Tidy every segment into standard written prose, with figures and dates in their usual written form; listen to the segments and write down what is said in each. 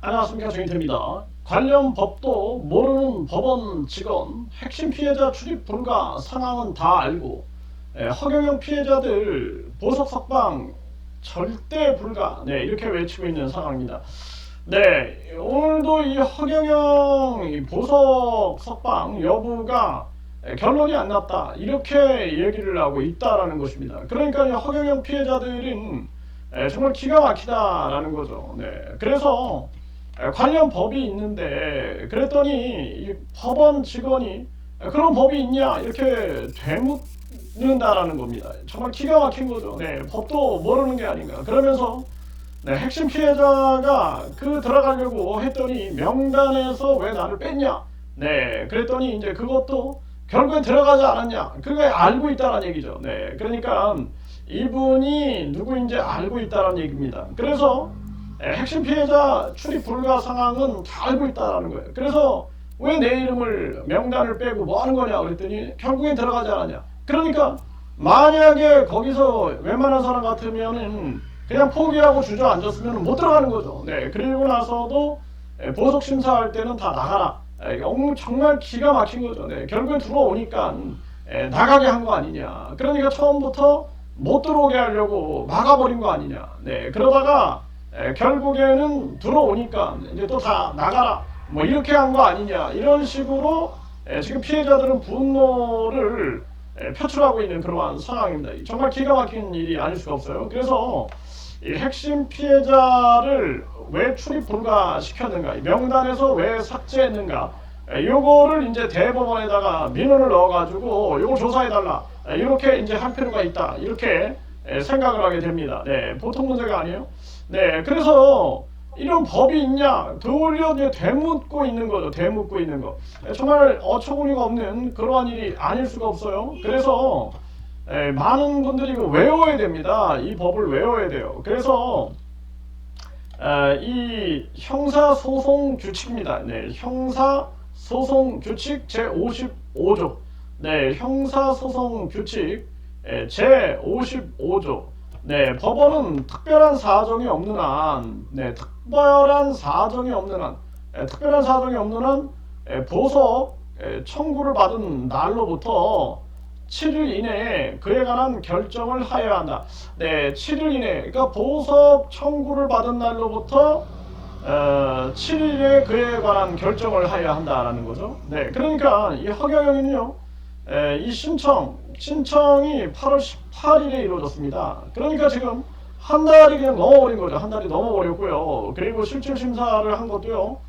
안녕하십니까, 정인태입니다. 관련 법도 모르는 법원 직원, 핵심 피해자 출입 불가 상황은 다 알고 허경영 피해자들 보석 석방 절대 불가, 이렇게 외치고 있는 상황입니다. 네, 오늘도 이 허경영 보석 석방 여부가 결론이 안 났다, 이렇게 얘기를 하고 있다라는 것입니다. 그러니까 이 허경영 피해자들은 정말 기가 막히다라는 거죠. 네, 그래서 관련 법이 있는데, 그랬더니 이 법원 직원이 그런 법이 있냐 이렇게 되묻는다라는 겁니다. 정말 기가 막힌 거죠. 네, 법도 모르는 게 아닌가. 그러면서 핵심 피해자가 들어가려고 했더니 명단에서 왜 나를 뺐냐. 네, 그랬더니 이제 그것도 결국엔 들어가지 않았냐. 그게 알고 있다는 얘기죠. 네, 그러니까 이분이 누구인지 알고 있다는 얘기입니다. 그래서 핵심 피해자 출입 불가 상황은 다 알고 있다는 거예요. 그래서 왜 내 이름을 명단을 빼고 뭐 하는 거냐 그랬더니 결국엔 들어가지 않았냐. 그러니까 만약에 거기서 웬만한 사람 같으면은 그냥 포기하고 주저앉았으면 못 들어가는 거죠. 네, 그리고 나서도 보석 심사할 때는 다 나가라. 정말 기가 막힌 거죠. 네, 결국엔 들어오니까 나가게 한 거 아니냐. 그러니까 처음부터 못 들어오게 하려고 막아버린 거 아니냐. 네, 그러다가 결국에는 들어오니까 이제 또 다 나가라 뭐 이렇게 한 거 아니냐, 이런 식으로 지금 피해자들은 분노를 표출하고 있는 그러한 상황입니다. 정말 기가 막힌 일이 아닐 수가 없어요. 그래서 이 핵심 피해자를 왜 출입 불가시켰는가, 명단에서 왜 삭제했는가, 요거를 이제 대법원에다가 민원을 넣어가지고 요걸 조사해달라, 이렇게 이제 할 필요가 있다, 이렇게 생각을 하게 됩니다. 네, 보통 문제가 아니에요. 네, 그래서 이런 법이 있냐 되돌려 되묻고 있는 거죠. 되묻고 있는 거. 정말 어처구니가 없는 그러한 일이 아닐 수가 없어요. 그래서 많은 분들이 이거 외워야 됩니다. 이 법을 외워야 돼요. 그래서 이 형사소송 규칙입니다. 네, 형사소송 규칙 제55조. 네, 형사소송 규칙 제55조. 네, 법원은 특별한 사정이 없는 한, 특별한 사정이 없는 한, 보석 청구를 받은 날로부터 7일 이내에 그에 관한 결정을 하여야 한다. 네, 7일 이내, 그러니까 보석 청구를 받은 날로부터 7일에 그에 관한 결정을 하여야 한다라는 거죠. 네, 그러니까 이 허경영은요, 이 신청이 8월 18일에 이루어졌습니다. 그러니까 지금 한 달이 그냥 넘어버린 거죠. 한 달이 넘어버렸고요. 그리고 실질 심사를 한 것도요,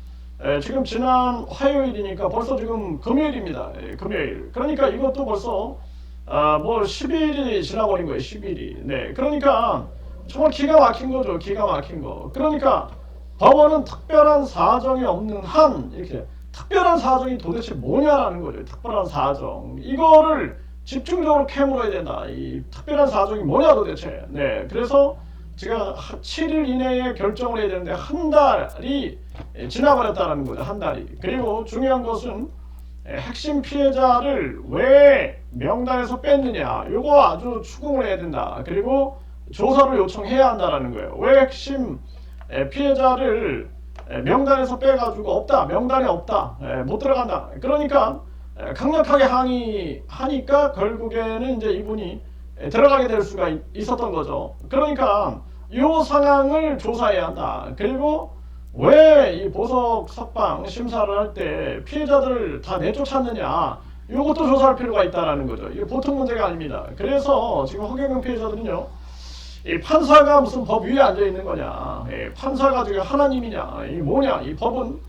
지금 지난 화요일이니까 벌써 지금 금요일입니다. 금요일. 그러니까 이것도 벌써 뭐 10일이 지나버린 거예요. 10일이. 네, 그러니까 정말 기가 막힌 거죠. 기가 막힌 거. 그러니까 법원은 특별한 사정이 없는 한, 이렇게 특별한 사정이 도대체 뭐냐라는 거죠. 특별한 사정. 이거를 집중적으로 캐물어야 된다. 이 특별한 사정이 뭐냐 도대체. 네, 그래서 제가 7일 이내에 결정을 해야 되는데 한 달이 지나버렸다는 거죠. 한 달이. 그리고 중요한 것은 핵심 피해자를 왜 명단에서 뺐느냐, 요거 아주 추궁을 해야 된다. 그리고 조사를 요청해야 한다라는 거예요. 왜 핵심 피해자를 명단에서 빼가지고 없다, 명단에 없다, 못 들어간다. 그러니까 강력하게 항의하니까 결국에는 이제 이분이 들어가게 될 수가 있었던 거죠. 그러니까 이 상황을 조사해야 한다. 그리고 왜 이 보석 석방 심사를 할 때 피해자들을 다 내쫓았느냐, 이것도 조사할 필요가 있다라는 거죠. 이게 보통 문제가 아닙니다. 그래서 지금 허경영 피해자들은요, 이 판사가 무슨 법 위에 앉아 있는 거냐, 판사가 지금 하나님이냐, 이 뭐냐, 이 법은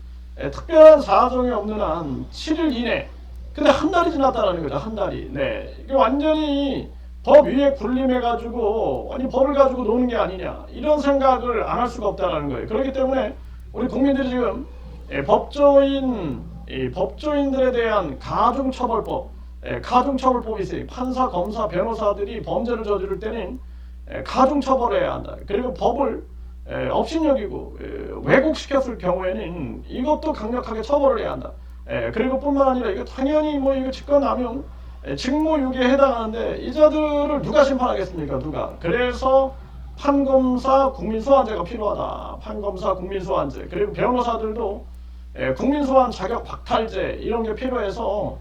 특별한 사정이 없는 한 7일 이내. 근데 한 달이 지났다는 거죠. 한 달이. 네, 이게 완전히 법 위에 군림해가지고 아니 법을 가지고 노는 게 아니냐, 이런 생각을 안 할 수가 없다는 거예요. 그렇기 때문에 우리 국민들이 지금 법조인들에 대한 가중처벌법, 가중처벌법이 있어요. 판사, 검사, 변호사들이 범죄를 저지를 때는 가중처벌해야 한다. 그리고 법을 업신여기고 왜곡시켰을 경우에는 이것도 강력하게 처벌을 해야 한다. 그리고 뿐만 아니라 이거 당연히 뭐 이거 직권남용, 직무유기에 해당하는데 이 자들을 누가 심판하겠습니까? 누가? 그래서 판검사 국민소환제가 필요하다. 판검사 국민소환제. 그리고 변호사들도 국민소환 자격 박탈제 이런 게 필요해서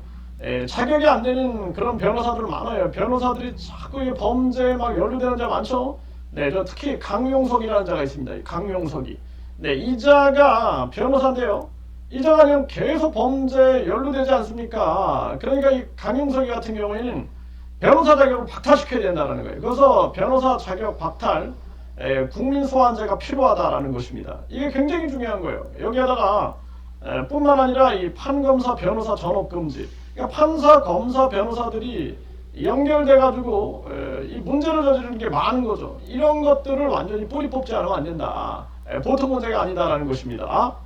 자격이 안 되는 그런 변호사들 많아요. 변호사들이 자꾸 이 범죄에 막 연루되는 자 많죠. 네, 저 특히 강용석이라는 자가 있습니다. 이 강용석이. 네, 이 자가 변호사인데요. 이 자가 그냥 계속 범죄에 연루되지 않습니까? 그러니까 이 강용석이 같은 경우에는 변호사 자격을 박탈시켜야 된다는 거예요. 그래서 변호사 자격 박탈, 국민소환제가 필요하다라는 것입니다. 이게 굉장히 중요한 거예요. 여기에다가 뿐만 아니라 이 판검사, 변호사 전업금지. 그러니까 판사, 검사, 변호사들이 연결돼 가지고 이 문제를 저지르는 게 많은 거죠. 이런 것들을 완전히 뿌리 뽑지 않으면 안 된다. 보통 문제가 아니다라는 것입니다.